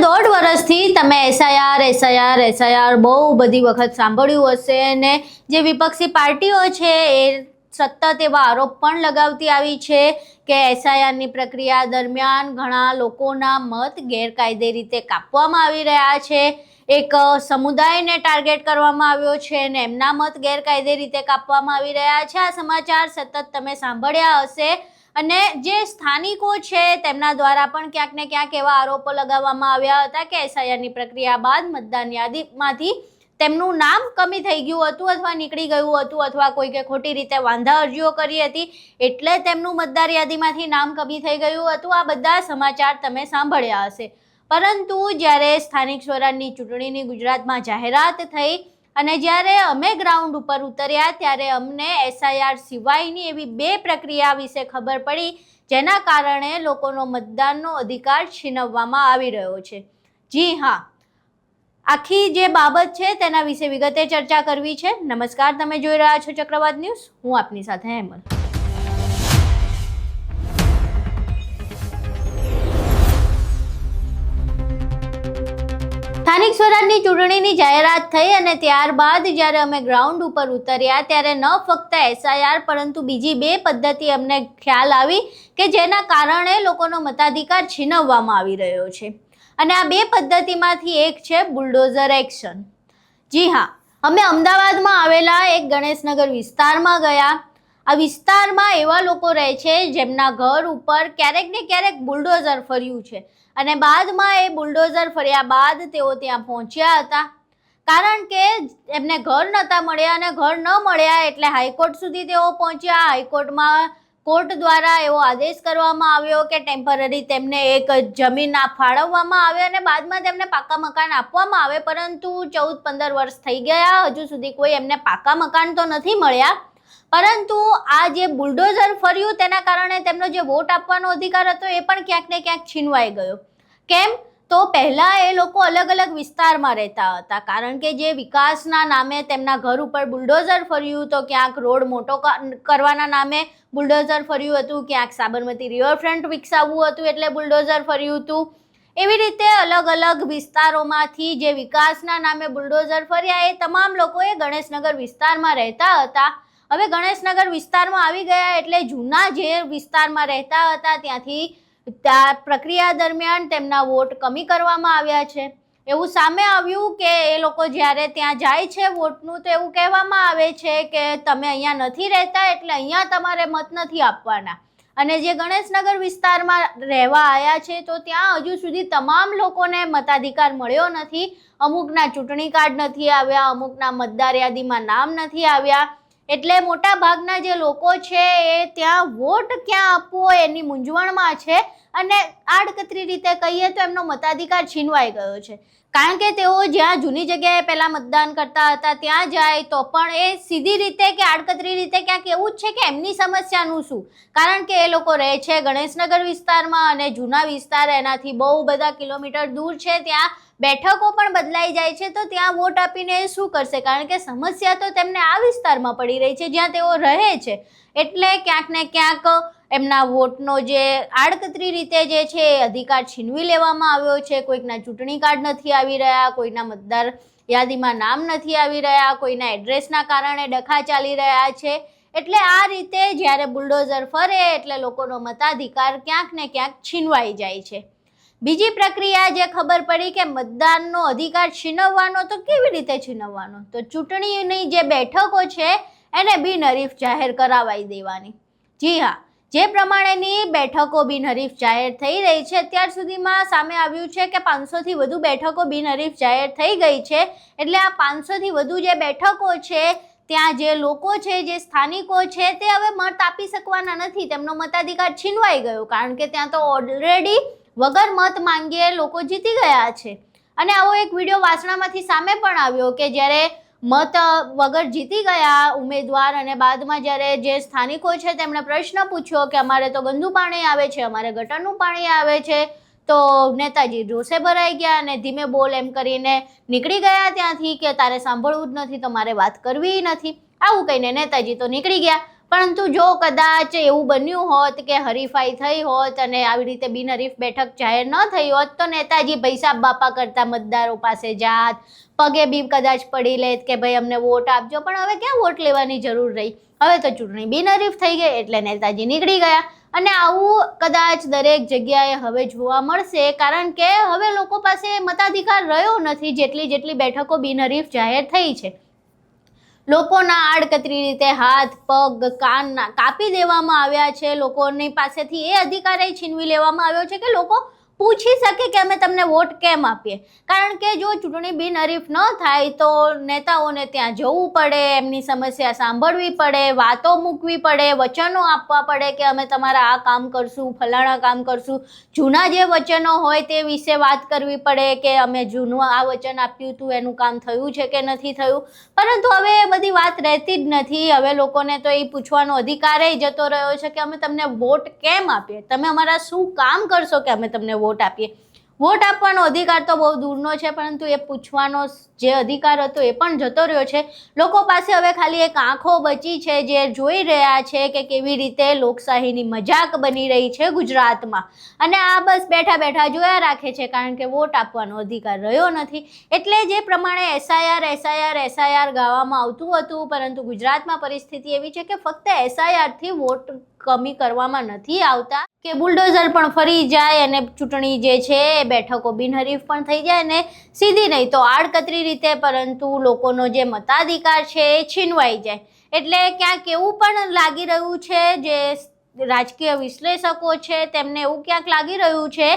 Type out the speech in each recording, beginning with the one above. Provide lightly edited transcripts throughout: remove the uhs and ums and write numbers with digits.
1.5 વર્ષથી તમે એસઆઈઆર બહુ બધી વખત સાંભળ્યું હશે અને જે વિપક્ષી પાર્ટીઓ છે એ સતત એવા આરોપ પણ લગાવતી આવી છે કે એસઆઈઆરની પ્રક્રિયા દરમિયાન ઘણા લોકોના મત ગેરકાયદે રીતે કાપવામાં આવી રહ્યા છે। એક સમુદાયને ટાર્ગેટ કરવામાં આવ્યો છે અને એમના મત ગેરકાયદે રીતે કાપવામાં આવી રહ્યા છે। આ સમાચાર સતત તમે સાંભળ્યા હશે અને જે સ્થાનિકો છે તેમના દ્વારા પણ ક્યાંક ને ક્યાંક એવા આરોપો લગાવવામાં આવ્યા હતા કે એસઆઈઆરની પ્રક્રિયા બાદ મતદાન યાદીમાંથી તેમનું નામ કમી થઈ ગયું હતું અથવા નીકળી ગયું હતું અથવા કોઈકે ખોટી રીતે વાંધા અરજીઓ કરી હતી એટલે તેમનું મતદાર યાદીમાંથી નામ કમી થઈ ગયું હતું। આ બધા સમાચાર તમે સાંભળ્યા હશે, પરંતુ જ્યારે સ્થાનિક સ્વરાજની ચૂંટણીની ગુજરાતમાં જાહેરાત થઈ અને જ્યારે અમે ગ્રાઉન્ડ ઉપર ઉતર્યા ત્યારે અમને એસઆઈઆર સિવાયની એવી 2 પ્રક્રિયા વિશે ખબર પડી જેના કારણે લોકોનો મતદાનનો અધિકાર છીનવવામાં આવી રહ્યો છે। જી હા, આખી જે બાબત છે તેના વિશે વિગતે ચર્ચા કરવી છે। નમસ્કાર, તમે જોઈ રહ્યા છો ચક્રવાત ન્યૂઝ, હું આપની સાથે હેમલ। સ્થાનિક સ્વરાજની ચૂંટણીની જાહેરાત થઈ અને ત્યારબાદ જ્યારે અમે ગ્રાઉન્ડ ઉપર ઉતર્યા ત્યારે ન ફક્ત એસઆઈઆર પરંતુ બીજી 2 પદ્ધતિ અમને ખ્યાલ આવી કે જેના કારણે લોકોનો મતાધિકાર છીનવવામાં આવી રહ્યો છે અને આ 2 પદ્ધતિમાંથી એક છે બુલડોઝર એક્શન। જી હા, અમે અમદાવાદમાં આવેલા એક ગણેશનગર વિસ્તારમાં ગયા। આ વિસ્તારમાં એવા લોકો રહે છે જેમના ઘર ઉપર ક્યારેક ને ક્યારેક બુલડોઝર ફર્યું છે અને બાદમાં એ બુલડોઝર ફર્યા બાદ તેઓ ત્યાં પહોંચ્યા હતા કારણ કે એમને ઘર નહોતા મળ્યા અને ઘર ન મળ્યા એટલે હાઈકોર્ટ સુધી તેઓ પહોંચ્યા। હાઈકોર્ટમાં કોર્ટ દ્વારા એવો આદેશ કરવામાં આવ્યો કે ટેમ્પરરી તેમને એક જમીન ફાળવવામાં આવે અને બાદમાં તેમને પાકા મકાન આપવામાં આવે, પરંતુ 14-15 વર્ષ થઈ ગયા, હજુ સુધી કોઈ એમને પાકા મકાન તો નથી મળ્યા। પરંતુ આ જે બુલડોઝર ફર્યું તેના કારણે તેમનો જે વોટ આપવાનો અધિકાર હતો એ પણ ક્યાંક ને ક્યાંક છીનવાઈ ગયો। કેમ? તો પહેલા એ લોકો અલગ અલગ વિસ્તારમાં રહેતા હતા કારણ કે જે વિકાસના નામે તેમના ઘર ઉપર બુલડોઝર ફર્યું તો ક્યાંક રોડ મોટો કરવાના નામે બુલડોઝર ફર્યું હતું, ક્યાંક સાબરમતી રિવરફ્રન્ટ વિકસાવવું હતું એટલે બુલડોઝર ફર્યું હતું। એવી રીતે અલગ અલગ વિસ્તારોમાંથી જે વિકાસના નામે બુલડોઝર ફર્યા એ તમામ લોકો એ ગણેશનગર વિસ્તારમાં રહેતા હતા। હવે ગણેશનગર વિસ્તારમાં આવી ગયા એટલે જૂના જે વિસ્તારમાં રહેતા હતા ત્યાંથી પ્રક્રિયા દરમિયાન તેમના વોટ કમી કરવામાં આવ્યા છે। એવું સામે આવ્યું કે એ લોકો જ્યારે ત્યાં જાય છે વોટનું તો એવું કહેવામાં આવે છે કે તમે અહીંયા નથી રહેતા એટલે અહીંયા તમારે મત નથી આપવાના અને જે ગણેશનગર વિસ્તારમાં રહેવા આવ્યા છે તો ત્યાં હજુ સુધી તમામ લોકોને મતાધિકાર મળ્યો નથી। અમુકના ચૂંટણી કાર્ડ નથી આવ્યા, અમુકના મતદાર યાદીમાં નામ નથી આવ્યા, એટલે મોટા ભાગના જે લોકો છે એ ત્યાં વોટ ક્યાં આપવો એની મૂંઝવણમાં છે અને આડકતરી રીતે કહીએ તો એમનો મતાધિકાર છીનવાઈ ગયો છે કારણ કે તેઓ જ્યાં જૂની જગ્યાએ પહેલાં મતદાન કરતા હતા ત્યાં જાય તો પણ એ સીધી રીતે કે આડકતરી રીતે ક્યાંક એવું જ છે કે એમની સમસ્યાનું શું, કારણ કે એ લોકો રહે છે ગણેશનગર વિસ્તારમાં અને જૂના વિસ્તાર એનાથી બહુ બધા કિલોમીટર દૂર છે, ત્યાં બેઠકો પણ બદલાઈ જાય છે તો ત્યાં વોટ આપીને એ શું કરશે કારણ કે સમસ્યા તો તેમને આ વિસ્તારમાં પડી રહી છે જ્યાં તેઓ રહે છે, એટલે ક્યાંક ને ક્યાંક એમના વોટનો જે આડકતરી રીતે જે છે એ અધિકાર છીનવી લેવામાં આવ્યો છે। કોઈકના ચૂંટણી કાર્ડ નથી આવી રહ્યા, કોઈના મતદાર યાદીમાં નામ નથી આવી રહ્યા, કોઈના એડ્રેસના કારણે ડખા ચાલી રહ્યા છે, એટલે આ રીતે જ્યારે બુલડોઝર ફરે એટલે લોકોનો મતાધિકાર ક્યાંક ને ક્યાંક છીનવાઈ જાય છે। બીજી પ્રક્રિયા જે ખબર પડી કે મતદાનનો અધિકાર છીનવવાનો તો કેવી રીતે છીનવવાનો, તો ચૂંટણીની જે બેઠકો છે એને બિનહરીફ જાહેર કરાવાઈ દેવાની। જી હા, જે પ્રમાણેની બેઠકો બિનહરીફ જાહેર થઈ રહી છે અત્યાર સુધીમાં સામે આવ્યું છે કે 500થી વધુ બેઠકો બિનહરીફ જાહેર થઈ ગઈ છે, એટલે આ 500થી વધુ જે બેઠકો છે ત્યાં જે લોકો છે, જે સ્થાનિકો છે તે હવે મત આપી શકવાના નથી, તેમનો મતાધિકાર છીનવાઈ ગયો કારણ કે ત્યાં તો ઓલરેડી વગર મત માંગીએ લોકો જીતી ગયા છે। અને આવો એક વિડીયો વાસણામાંથી સામે પણ આવ્યો કે જ્યારે મત વગર જીતી ગયા ઉમેદવાર અને બાદમાં જ્યારે જે સ્થાનિકો છે તેમણે પ્રશ્ન પૂછ્યો કે અમારે તો ગંદુ પાણી આવે છે, અમારે ગટરનું પાણી આવે છે, તો નેતાજી રોષે ભરાઈ ગયા અને ધીમે બોલ એમ કરીને નીકળી ગયા ત્યાંથી કે તારે સાંભળવું જ નથી તો મારે વાત કરવી નથી, આવું કહીને નેતાજી તો નીકળી ગયા। પરંતુ જો કદાચ એવું બન્યું હોત કે હરીફાઈ થઈ હોત અને આવી રીતે બિનહરીફ બેઠક જાહેર ન થઈ હોત તો નેતાજી ભૈસાબ બાપા કરતા મતદારો પાસે જાત, પગે બી કદાચ પડી લેત કે ભાઈ અમને વોટ આપજો. પણ હવે ક્યાં વોટ લેવાની જરૂર રહી? હવે તો ચૂંટણી બિનહરીફ થઈ ગઈ એટલે નેતાજી નીકળી ગયા. અને આવું કદાચ દરેક જગ્યાએ હવે જોવા મળશે, કારણ કે હવે લોકો પાસે મતાધિકાર રહ્યો નથી જેટલી બેઠકો બિનહરીફ જાહેર થઈ છે. લોકોના આડકતરી રીતે હાથ, પગ, કાન કાપી દેવામાં આવ્યા છે. લોકોની પાસેથી એ અધિકાર છીનવી લેવામાં આવ્યો છે કે લોકો પૂછી શકે કે અમે તમને વોટ કેમ આપીએ. કારણ કે જો ચૂંટણી બિનહરીફ ન થાય તો નેતાઓને ત્યાં જવું પડે, એમની સમસ્યા સાંભળવી પડે, વાતો મૂકવી પડે, વચનો આપવા પડે કે અમે તમારા આ કામ કરશું, ફલાણા કામ કરશું. જૂના જે વચનો હોય તે વિશે વાત કરવી પડે કે અમે જૂનું આ વચન આપ્યું હતું એનું કામ થયું છે કે નથી થયું. પરંતુ હવે એ બધી વાત રહેતી જ નથી. હવે લોકોને તો એ પૂછવાનો અધિકાર જતો રહ્યો છે કે અમે તમને વોટ કેમ આપીએ, તમે અમારા શું કામ કરશો કે અમે તમને વોટ આપીએ. વોટ આપવાનો અધિકાર તો બહુ દૂરનો છે, પરંતુ એ પૂછવાનો જે અધિકાર હતો એ પણ જતો રહ્યો છે. લોકો પાસે હવે ખાલી એક આંખો બચી છે જે જોઈ રહ્યા છે કે કેવી રીતે લોકશાહીની મજાક બની રહી છે ગુજરાતમાં. અને આ બસ બેઠા બેઠા જોયા રાખે છે, કારણ કે વોટ આપવાનો અધિકાર રહ્યો નથી. એટલે જે પ્રમાણે એસઆઈઆર ગાવામાં આવતું હતું, પરંતુ ગુજરાતમાં પરિસ્થિતિ એવી છે કે ફક્ત એસઆઈઆરથી વોટ કમી કરવામાં નથી આવતા કે બુલડોઝર પણ ફરી જાય અને ચૂંટણી જે છે એ બેઠકો બિનહરીફ પણ થઈ જાય, ને સીધી નહીં તો આડકતરી રીતે પરંતુ લોકોનો જે મતાધિકાર છે એ છીનવાઈ જાય. એટલે ક્યાંક એવું પણ લાગી રહ્યું છે, જે રાજકીય વિશ્લેષકો છે તેમને એવું ક્યાંક લાગી રહ્યું છે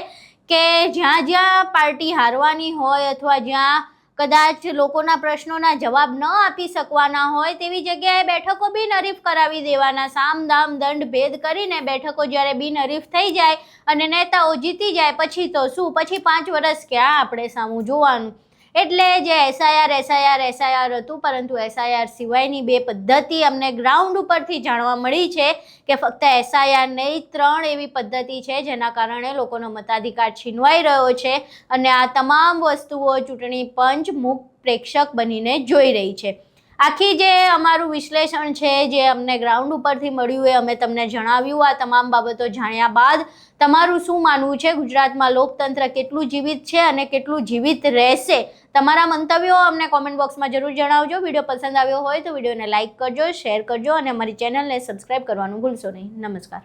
કે જ્યાં જ્યાં પાર્ટી હારવાની હોય અથવા જ્યાં કદાચ લોકોના પ્રશ્નોના જવાબ ન આપી શકવાના હોય તેવી જગ્યાએ બેઠકો બિનહરીફ કરાવી દેવાના. સામ દામ દંડ ભેદ કરીને બેઠકો જ્યારે બિનહરીફ થઈ જાય અને નેતાઓ જીતી જાય પછી તો શું, પછી 5 વર્ષ ક્યાં આપણે સામું જોવાનું. એટલે જે એસઆઈઆર હતું, પરંતુ એસઆઈઆર સિવાયની 2 પદ્ધતિ અમને ગ્રાઉન્ડ ઉપરથી જાણવા મળી છે કે ફક્ત એસઆઈઆર નહીં, 3 એવી પદ્ધતિ છે જેના કારણે લોકોનો મતાધિકાર છીનવાઈ રહ્યો છે. અને આ તમામ વસ્તુઓ ચૂંટણી પંચ મૂક પ્રેક્ષક બનીને જોઈ રહી છે. આખી જે અમારું વિશ્લેષણ છે જે અમને ગ્રાઉન્ડ ઉપરથી મળ્યું એ અમે તમને જણાવ્યું. આ તમામ બાબતો જાણ્યા બાદ તમારું શું માનવું છે? ગુજરાતમાં લોકતંત્ર કેટલું જીવિત છે અને કેટલું જીવિત રહેશે? તમારા મંતવ્યો અમને કોમેન્ટ બોક્સમાં જરૂર જણાવજો. વિડીયો પસંદ આવ્યો હોય તો વિડીયોને લાઇક કરજો, શેર કરજો અને અમારી ચેનલને સબસ્ક્રાઈબ કરવાનું ભૂલશો નહીં. નમસ્કાર.